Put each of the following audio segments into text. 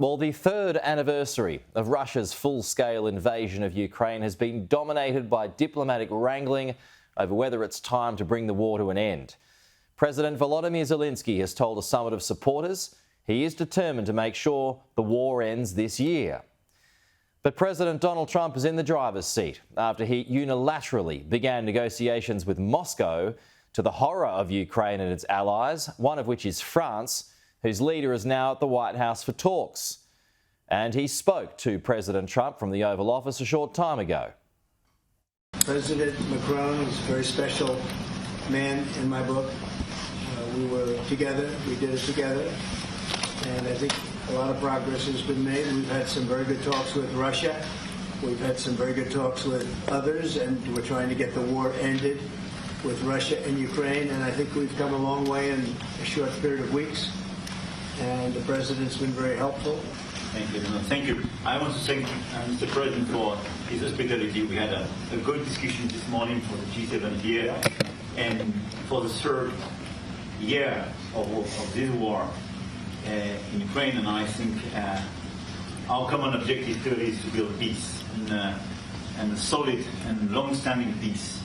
Well, the third anniversary of Russia's full-scale invasion of Ukraine has been dominated by diplomatic wrangling over whether it's time to bring the war to an end. President Volodymyr Zelensky has told a summit of supporters he is determined to make sure the war ends this year. But President Donald Trump is in the driver's seat after he unilaterally began negotiations with Moscow, to the horror of Ukraine and its allies, one of which is France, whose leader is now at the White House for talks. And he spoke to President Trump from the Oval Office a short time ago. President Macron is a very special man in my book. We were together, we did it together, and I think a lot of progress has been made. We've had some very good talks with Russia. We've had some very good talks with others, and we're trying to get the war ended with Russia and Ukraine, and I think we've come a long way in a short period of weeks, and the President's been very helpful. Thank you. Thank you. I want to thank Mr. President for his hospitality. We had a good discussion this morning for the G7 here, and for the third year of this war in Ukraine, and I think our common objective clearly is to build peace, and a solid and long-standing peace.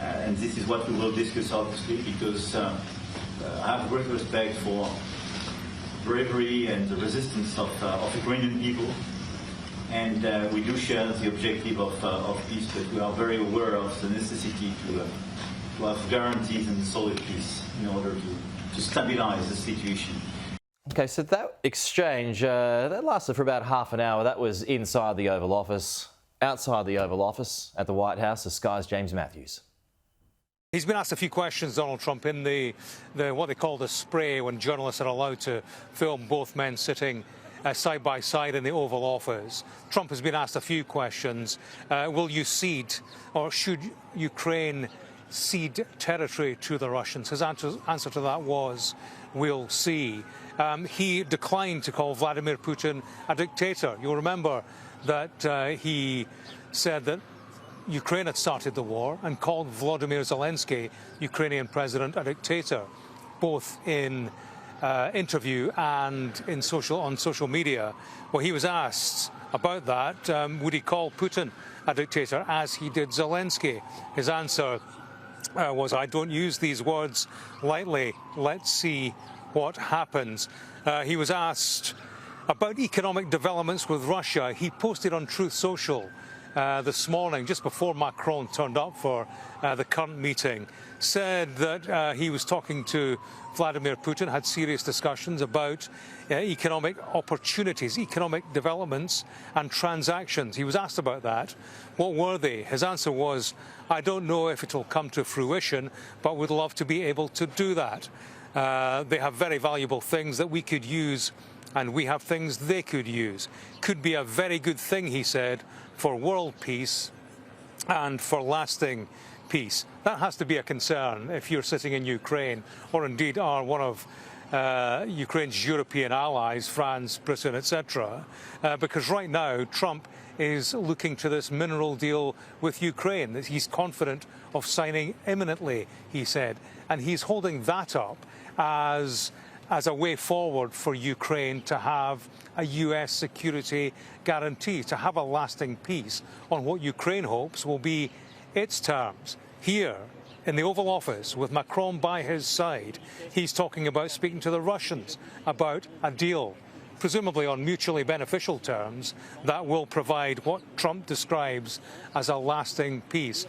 And this is what we will discuss, obviously, because I have great respect for bravery and the resistance of Ukrainian people, and we do share the objective of peace, but we are very aware of the necessity to have guarantees and solid peace in order to stabilize the situation. Okay, so that exchange, that lasted for about half an hour. That was inside the Oval Office. Outside the Oval Office at the White House, the Sky's James Matthews. He's been asked a few questions, Donald Trump, in the what they call the spray, when journalists are allowed to film both men sitting side by side in the Oval Office. Trump has been asked a few questions. Will you cede, or should Ukraine cede territory to the Russians? His answer to that was, we'll see. He declined to call Vladimir Putin a dictator. You'll remember that he said that Ukraine had started the war and called Volodymyr Zelensky, Ukrainian president, a dictator, both in interview and on social media. Well, he was asked about that. Would he call Putin a dictator, as he did Zelensky? His answer was, I don't use these words lightly. Let's see what happens. He was asked about economic developments with Russia. He posted on Truth Social this morning, just before Macron turned up for the current meeting, said that he was talking to Vladimir Putin, had serious discussions about economic opportunities, economic developments and transactions. He was asked about that. What were they? His answer was, I don't know if it will come to fruition, but would love to be able to do that. They have very valuable things that we could use, and we have things they could use. Could be a very good thing, he said, for world peace and for lasting peace. That has to be a concern if you're sitting in Ukraine, or indeed are one of Ukraine's European allies, France, Britain, etc. Because right now Trump is looking to this mineral deal with Ukraine that he's confident of signing imminently, he said. And he's holding that up as a way forward for Ukraine to have a US security guarantee, to have a lasting peace on what Ukraine hopes will be its terms. Here in the Oval Office, with Macron by his side, he's talking about speaking to the Russians about a deal, presumably on mutually beneficial terms, that will provide what Trump describes as a lasting peace.